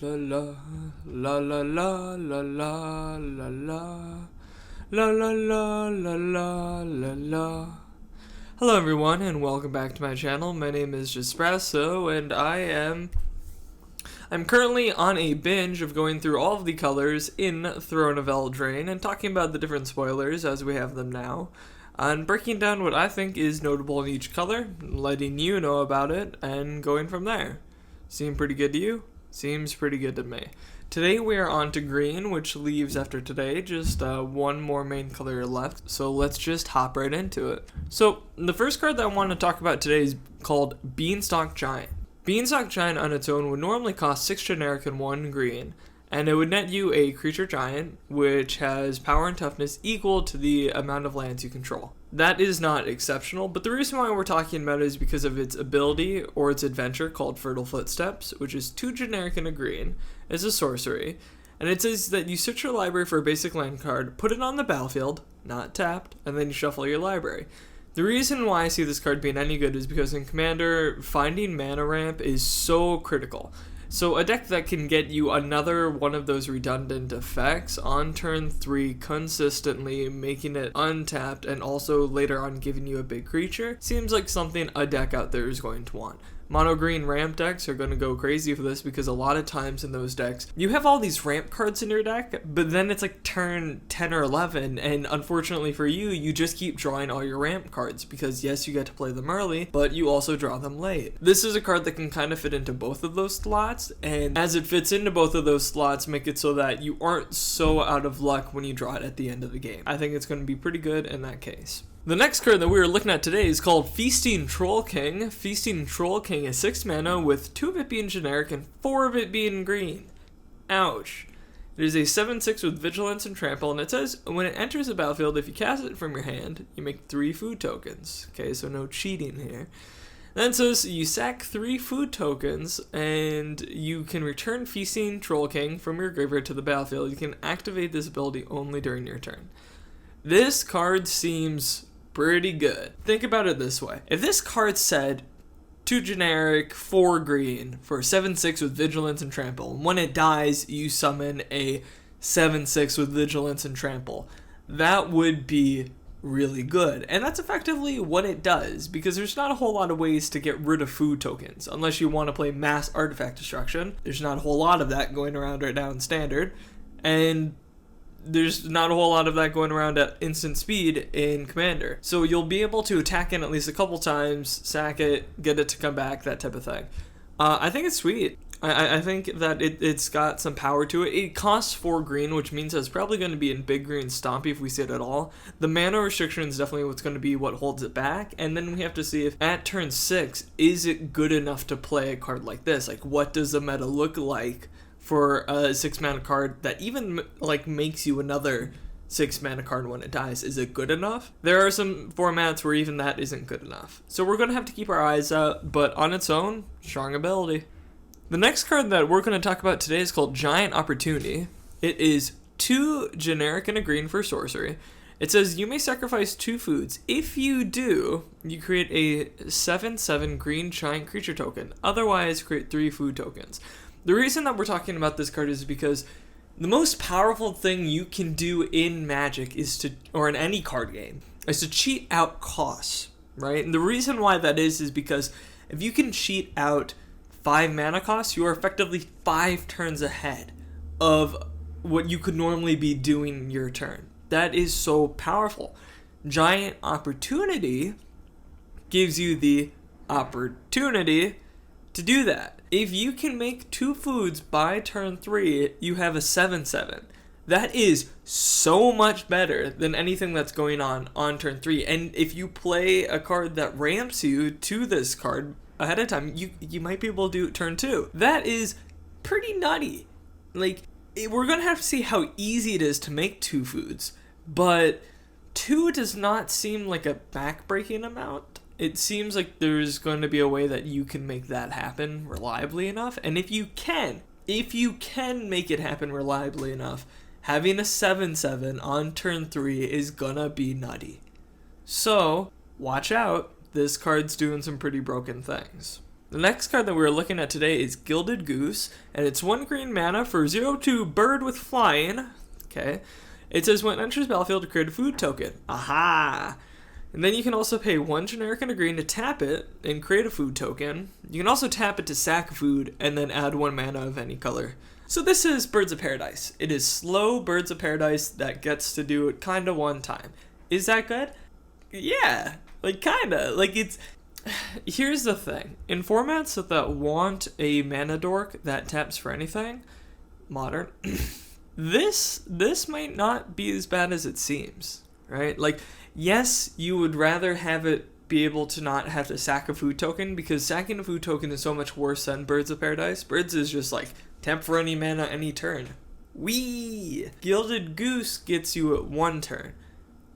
La la la la la la la la la la la la la la la la. Hello everyone and welcome back to my channel. My name is Jespresso and I'm currently on a binge of going through all of the colors in Throne of Eldraine and talking about the different spoilers as we have them now, and breaking down what I think is notable in each color, letting you know about it, and going from there. Seem pretty good to you? Seems pretty good to me. Today we are on to green, which leaves after today just one more main color left, so let's just hop right into it. So the first card that I want to talk about today is called Beanstalk Giant. Beanstalk Giant on its own would normally cost 6 generic and 1 green, and it would net you a creature giant, which has power and toughness equal to the amount of lands you control. That is not exceptional, but the reason why we're talking about it is because of its ability or its adventure called Fertile Footsteps, which is 2 generic and a green. It's a sorcery, and it says that you search your library for a basic land card, put it on the battlefield, not tapped, and then you shuffle your library. The reason why I see this card being any good is because in Commander, finding mana ramp is so critical. So a deck that can get you another one of those redundant effects on turn 3 consistently, making it untapped and also later on giving you a big creature, seems like something a deck out there is going to want. Mono green ramp decks are going to go crazy for this because a lot of times in those decks, you have all these ramp cards in your deck, but then it's like turn 10 or 11, and unfortunately for you, you just keep drawing all your ramp cards because yes, you get to play them early, but you also draw them late. This is a card that can kind of fit into both of those slots, and as it fits into both of those slots, make it so that you aren't so out of luck when you draw it at the end of the game. I think it's going to be pretty good in that case. The next card that we are looking at today is called Feasting Troll King. Feasting Troll King is 6 mana with 2 of it being generic and 4 of it being green. Ouch. It is a 7/6 with Vigilance and Trample, and it says when it enters the battlefield, if you cast it from your hand, you make 3 food tokens. Okay, so no cheating here. Then it says you sack 3 food tokens, and you can return Feasting Troll King from your graveyard to the battlefield. You can activate this ability only during your turn. This card seems pretty good. Think about it this way. If this card said 2 generic, 4 green for 7/6 with Vigilance and Trample, and when it dies, you summon a 7/6 with Vigilance and Trample, that would be really good. And that's effectively what it does, because there's not a whole lot of ways to get rid of food tokens. Unless you want to play mass artifact destruction, there's not a whole lot of that going around right now in Standard, and there's not a whole lot of that going around at instant speed in Commander. So you'll be able to attack in at least a couple times, sack it, get it to come back, that type of thing. I think it's sweet. I think that it's got some power to it. It costs 4 green, which means it's probably going to be in big green stompy if we see it at all. The mana restriction is definitely what's going to be what holds it back, and then we have to see if at turn 6, is it good enough to play a card like this? Like, what does the meta look like for a 6 mana card that even like makes you another 6 mana card when it dies? Is it good enough? There are some formats where even that isn't good enough. So we're going to have to keep our eyes out, but on its own, strong ability. The next card that we're going to talk about today is called Giant Opportunity. It is 2 generic and a green for sorcery. It says you may sacrifice 2 foods. If you do, you create a 7/7 green giant creature token. Otherwise, create 3 food tokens. The reason that we're talking about this card is because the most powerful thing you can do in Magic is to, or in any card game, is to cheat out costs, right? And the reason why that is because if you can cheat out 5 mana costs, you are effectively 5 turns ahead of what you could normally be doing your turn. That is so powerful. Giant Opportunity gives you the opportunity to do that. If you can make 2 foods by turn 3, you have a 7/7. That is so much better than anything that's going on turn 3. And if you play a card that ramps you to this card ahead of time, you might be able to do it turn 2. That is pretty nutty. Like, we're going to have to see how easy it is to make 2 foods, but 2 does not seem like a backbreaking amount. It seems like there's going to be a way that you can make that happen reliably enough. And if you can make it happen reliably enough, having a 7/7 on turn 3 is gonna be nutty. So, watch out. This card's doing some pretty broken things. The next card that we're looking at today is Gilded Goose, and it's 1 green mana for 0/2 bird with flying. Okay. It says when it enters battlefield to create a food token. Aha! And then you can also pay 1 generic and a green to tap it and create a food token. You can also tap it to sack food and then add 1 mana of any color. So this is Birds of Paradise. It is slow Birds of Paradise that gets to do it kinda one time. Is that good? Yeah, like kinda. Like it's... Here's the thing. In formats that want a mana dork that taps for anything, Modern, this might not be as bad as it seems, right? Like, yes, you would rather have it be able to not have to sack a food token, because sacking a food token is so much worse than Birds of Paradise. Birds is just like, temp for any mana, any turn. Whee! Gilded Goose gets you at 1 turn.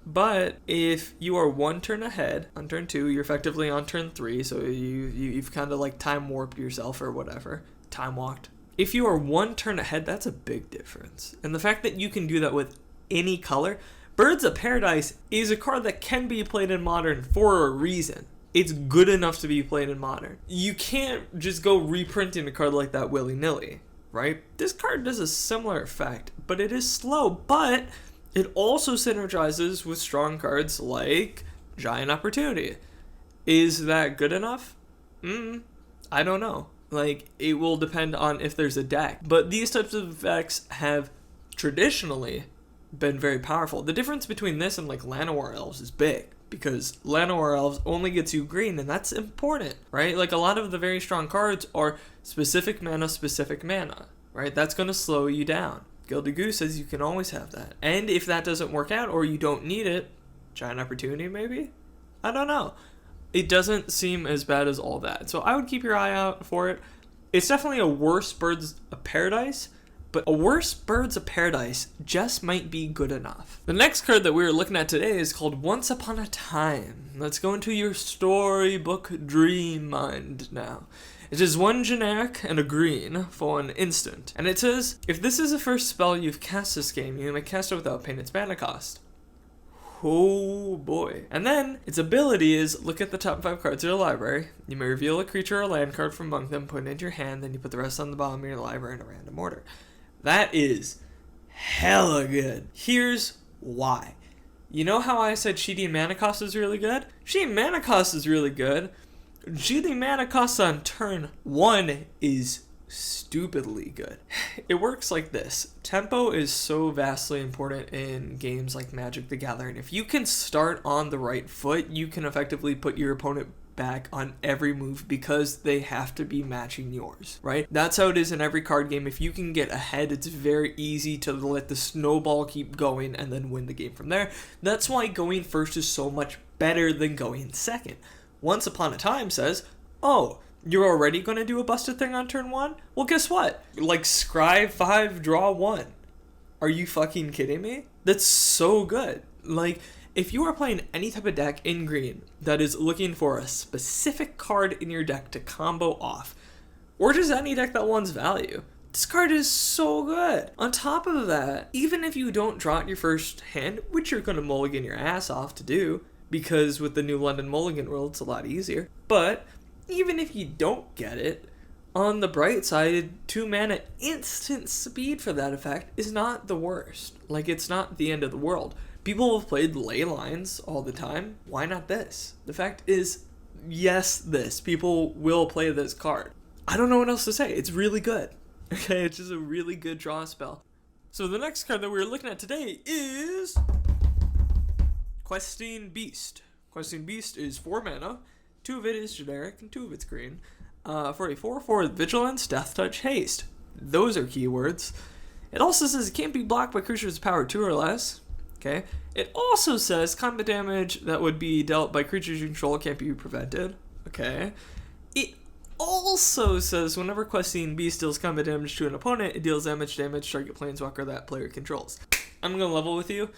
But if you are 1 turn ahead on turn 2, you're effectively on turn 3, so you've kind of like time warped yourself or whatever. Time walked. If you are 1 turn ahead, that's a big difference. And the fact that you can do that with any color, Birds of Paradise is a card that can be played in Modern for a reason. It's good enough to be played in Modern. You can't just go reprinting a card like that willy-nilly, right? This card does a similar effect, but it is slow, but it also synergizes with strong cards like Giant Opportunity. Is that good enough? I don't know. Like, it will depend on if there's a deck. But these types of effects have traditionally been very powerful. The difference between this and like Llanowar Elves is big, because Llanowar Elves only gets you green, and that's important, right? Like, a lot of the very strong cards are specific mana, right? That's going to slow you down. Gilded Goose says you can always have that. And if that doesn't work out or you don't need it, Giant Opportunity maybe? I don't know. It doesn't seem as bad as all that. So I would keep your eye out for it. It's definitely a worse Birds of Paradise, but a worse Birds of Paradise just might be good enough. The next card that we're looking at today is called Once Upon a Time. Let's go into your storybook dream mind now. It is 1 generic and a green for an instant. And it says, if this is the first spell you've cast this game, you may cast it without paying its mana cost. Oh boy. And then, its ability is, look at the top 5 cards of your library. You may reveal a creature or land card from among them, put it into your hand, then you put the rest on the bottom of your library in a random order. That is hella good. Here's why. You know how I said cheating mana cost is really good? Cheating mana cost is really good. Cheating mana cost on turn 1 is stupidly good. It works like this. Tempo is so vastly important in games like Magic the Gathering. If you can start on the right foot, you can effectively put your opponent back on every move, because they have to be matching yours, right? That's how it is in every card game. If you can get ahead, it's very easy to let the snowball keep going and then win the game from there. That's why going first is so much better than going second. Once Upon a Time says, oh, you're already going to do a busted thing on turn 1? Well, guess what? Like, scry 5, draw 1. Are you fucking kidding me? That's so good. Like, if you are playing any type of deck in green that is looking for a specific card in your deck to combo off, or just any deck that wants value, this card is so good. On top of that, even if you don't draw it your first hand, which you're going to mulligan your ass off to do, because with the new London Mulligan rule, it's a lot easier. But even if you don't get it, on the bright side, 2 mana instant speed for that effect is not the worst. Like, it's not the end of the world. People have played ley lines all the time. Why not this? The fact is, yes, this. People will play this card. I don't know what else to say. It's really good. Okay, it's just a really good draw spell. So the next card that we're looking at today is Questing Beast. Questing Beast is 4 mana. 2 of it is generic and 2 of it's green. For a 4/4 Vigilance, Death Touch, Haste. Those are keywords. It also says it can't be blocked by creatures with power 2 or less. Okay. It also says combat damage that would be dealt by creatures you control can't be prevented. Okay. It also says whenever Questing Beast deals combat damage to an opponent, it deals damage to target planeswalker that player controls. I'm gonna level with you.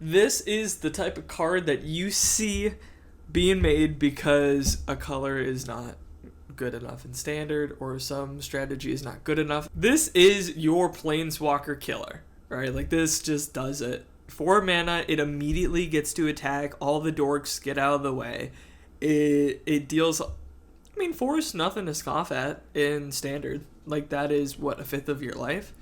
This is the type of card that you see being made because a color is not good enough in standard, or some strategy is not good enough. This is your planeswalker killer, right? Like, this just does it. 4 mana, it immediately gets to attack. All the dorks get out of the way. It deals mean, 4 is nothing to scoff at in Standard. Like, that is, what, a fifth of your life?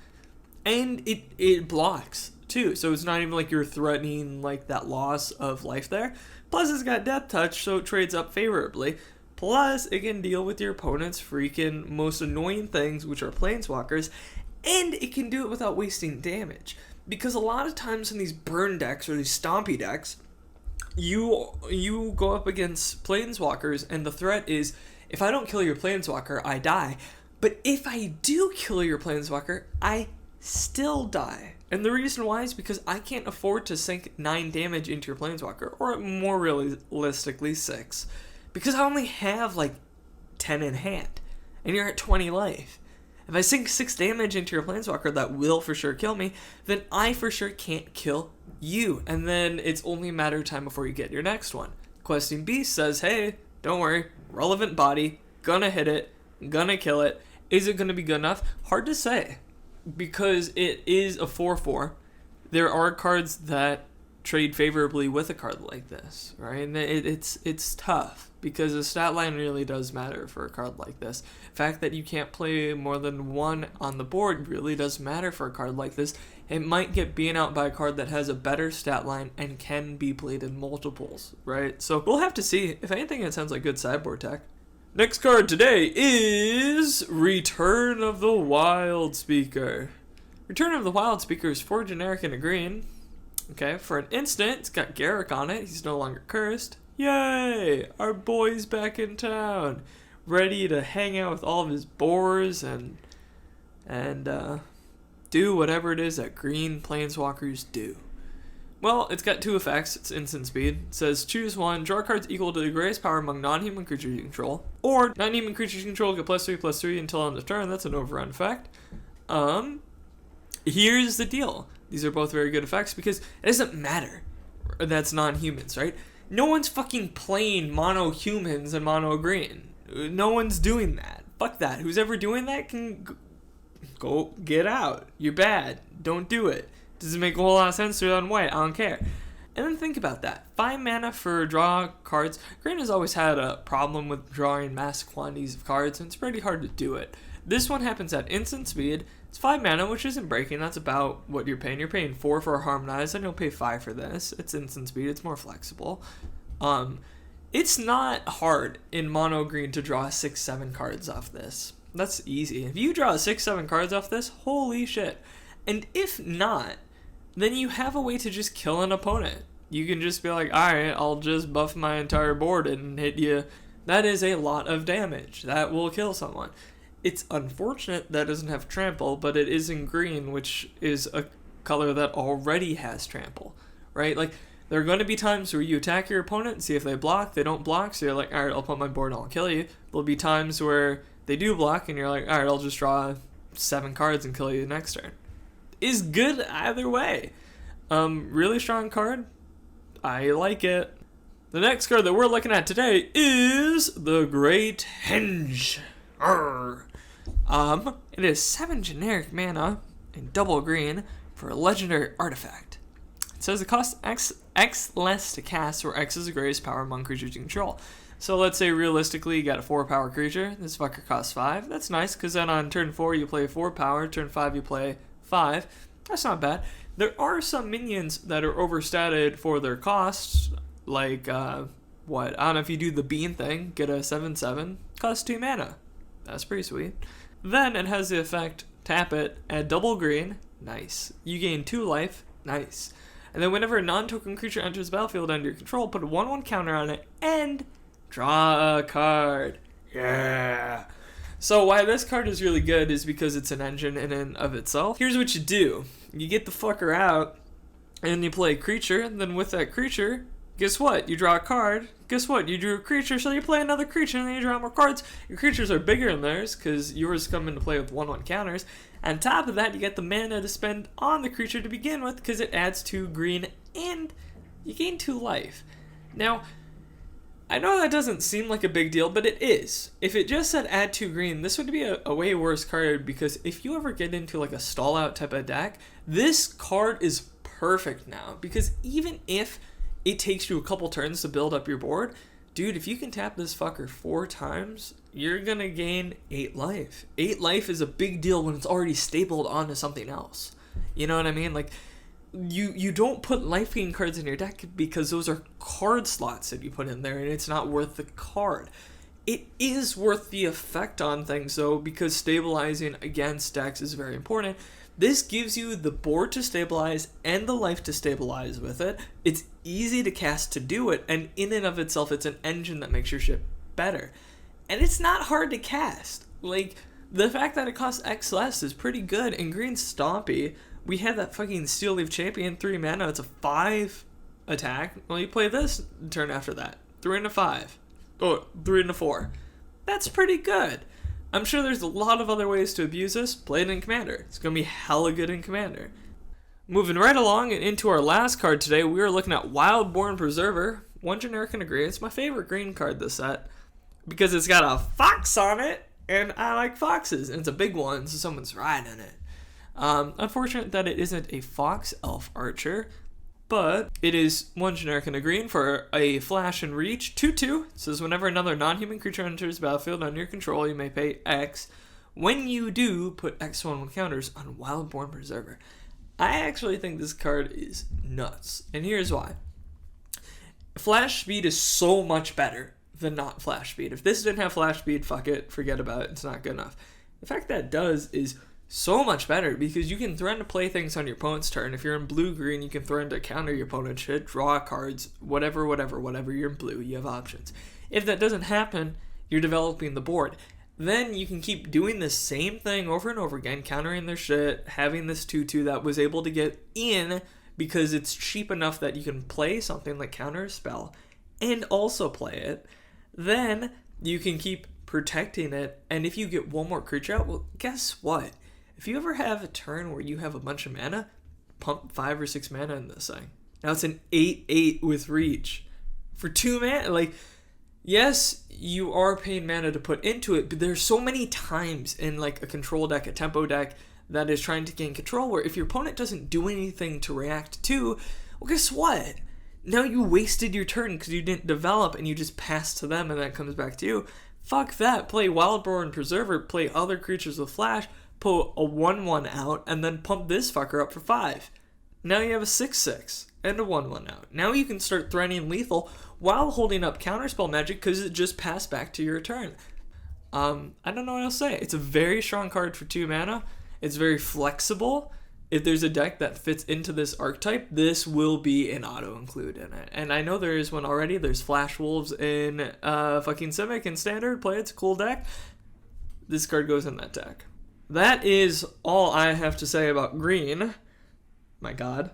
And it blocks, too. So it's not even like you're threatening, like, that loss of life there. Plus, it's got Death Touch, so it trades up favorably. Plus, it can deal with your opponent's freaking most annoying things, which are Planeswalkers. And it can do it without wasting damage. Because a lot of times in these burn decks or these stompy decks, you go up against Planeswalkers, and the threat is, if I don't kill your Planeswalker, I die. But if I do kill your Planeswalker, I still die. And the reason why is because I can't afford to sink 9 damage into your Planeswalker, or more realistically 6. Because I only have like 10 in hand, and you're at 20 life. If I sink 6 damage into your Planeswalker that will for sure kill me, then I for sure can't kill you. And then it's only a matter of time before you get your next one. Questing Beast says, hey, don't worry, relevant body, gonna hit it, gonna kill it. Is it gonna be good enough? Hard to say, because it is a 4/4. There are cards that trade favorably with a card like this, right? And it's tough, because the stat line really does matter for a card like this. The fact that you can't play more than 1 on the board really does matter for a card like this. It might get beaten out by a card that has a better stat line and can be played in multiples, right? So we'll have to see. If anything, it sounds like good sideboard tech. Next card today is Return of the Wild Speaker. Return of the Wild Speaker is 4 generic and a green. Okay, for an instant, it's got Garrick on it. He's no longer cursed. Yay! Our boy's back in town, ready to hang out with all of his boars and do whatever it is that green planeswalkers do. Well, it's got 2 effects. It's instant speed. It says choose 1, draw cards equal to the greatest power among non-human creatures you control, or non-human creatures you control get +3/+3 until end of turn. That's an overrun effect. Here's the deal. These are both very good effects because it doesn't matter that's non-humans, right? No one's fucking playing mono humans and mono green. No one's doing that. Fuck that. Who's ever doing that can go get out. You're bad. Don't do it. Does it make a whole lot of sense to on white? I don't care. And then think about that. 5 mana for draw cards. Green has always had a problem with drawing mass quantities of cards, and it's pretty hard to do it. This one happens at instant speed. It's 5 mana, which isn't breaking. That's about what you're paying. You're paying 4 for a Harmonize, and you'll pay 5 for this. It's instant speed. It's more flexible. It's not hard in mono green to draw 6-7 cards off this. That's easy. If you draw 6-7 cards off this, holy shit. And if not, then you have a way to just kill an opponent. You can just be like, alright, I'll just buff my entire board and hit you. That is a lot of damage. That will kill someone. It's unfortunate that it doesn't have trample, but it is in green, which is a color that already has trample, right? Like, there are going to be times where you attack your opponent and see if they block. They don't block, so you're like, alright, I'll put my board and I'll kill you. There'll be times where they do block, and you're like, alright, I'll just draw 7 cards and kill you next turn. Is good either way. Really strong card. I like it. The next card that we're looking at today is the Great Henge. It is 7 generic mana and double green for a legendary artifact. It says it costs X less to cast, where X is the greatest power among creatures you control. So let's say realistically you got a 4 power creature. This fucker costs 5. That's nice, because then on turn 4 you play 4 power, turn 5 you play 5. That's not bad. There are some minions that are overstated for their costs, like, I don't know, if you do the bean thing, get a 7/7, costs 2 mana. That's pretty sweet. Then it has the effect, tap it, add double green, nice. You gain 2 life, nice. And then whenever a non-token creature enters the battlefield under your control, put a 1/1 counter on it, and draw a card. Yeah! So why this card is really good is because it's an engine in and of itself. Here's what you do. You get the fucker out, and you play a creature, and then with that creature, guess what? You draw a card. Guess what? You drew a creature, so you play another creature, and then you draw more cards. Your creatures are bigger than theirs, because yours come into play with 1/1 counters. On top of that, you get the mana to spend on the creature to begin with, because it adds 2 green, and you gain 2 life. Now, I know that doesn't seem like a big deal, but it is. If it just said add 2 green, this would be a way worse card, because if you ever get into like a stall out type of deck, this card is perfect now, because even if it takes you a couple turns to build up your board, dude, if you can tap this fucker 4 times, you're gonna gain 8 life. 8 life is a big deal when it's already stapled onto something else. You know what I mean? Like, you don't put life gain cards in your deck because those are card slots that you put in there, and it's not worth the card. It is worth the effect on things, though, because stabilizing against decks is very important. This gives you the board to stabilize and the life to stabilize with it. It's easy to cast to do it, and in and of itself, it's an engine that makes your shit better. And it's not hard to cast. Like, the fact that it costs X less is pretty good. In green Stompy, we had that fucking Steel Leaf Champion, 3 mana, it's a 5 attack. Well, you play this turn after that. 3 and a 5. Oh, 3 and a 4. That's pretty good. I'm sure there's a lot of other ways to abuse this. Play it in Commander. It's going to be hella good in Commander. Moving right along and into our last card today, we are looking at Wildborn Preserver. 1 generic and a green. It's my favorite green card this set because it's got a fox on it, and I like foxes, and it's a big one, so someone's riding it. Unfortunate that it isn't a fox elf archer, but it is 1 generic and a green for a flash and reach. 2/2 says whenever another non-human creature enters the battlefield under your control, you may pay X. When you do, put X1 with counters on Wildborn Preserver. I actually think this card is nuts, and here's why. Flash speed is so much better than not flash speed. If this didn't have flash speed, fuck it, forget about it, it's not good enough. The fact that it does is so much better because you can threaten to play things on your opponent's turn. If you're in blue-green, you can threaten to counter your opponent's shit, draw cards, whatever, you're in blue, you have options. If that doesn't happen, you're developing the board. Then you can keep doing the same thing over and over again, countering their shit, having this 2/2 that was able to get in because it's cheap enough that you can play something like counter a spell and also play it. Then you can keep protecting it, and if you get one more creature out, well, guess what? If you ever have a turn where you have a bunch of mana, pump 5 or 6 mana in this thing. Now it's an 8/8 with reach. For 2 mana, like, yes, you are paying mana to put into it, but there's so many times in like a control deck, a tempo deck, that is trying to gain control where if your opponent doesn't do anything to react to, well, guess what? Now you wasted your turn because you didn't develop and you just pass to them and that comes back to you. Fuck that. Play Wildborn Preserver, play other creatures with flash, pull a 1/1 out, and then pump this fucker up for 5. Now you have a 6/6 and a 1/1 out. Now you can start threatening lethal while holding up counterspell magic because it just passed back to your turn. I don't know what else to say. It's a very strong card for 2 mana. It's very flexible. If there's a deck that fits into this archetype, this will be an auto-include in it. And I know there is one already. There's Flash Wolves in fucking Simic and Standard. Play It's a cool deck. This card goes in that deck. That is all I have to say about green. My god.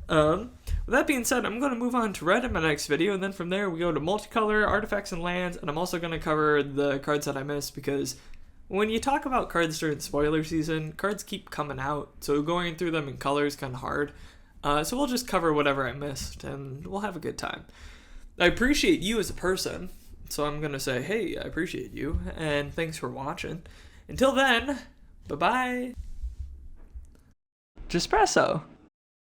With that being said, I'm going to move on to red in my next video, and then from there we go to multicolor, artifacts, and lands, and I'm also going to cover the cards that I missed, because when you talk about cards during spoiler season, cards keep coming out, so going through them in color is kind of hard. So we'll just cover whatever I missed, and we'll have a good time. I appreciate you as a person, so I'm going to say, hey, I appreciate you, and thanks for watching. Until then, bye-bye. Jespresso.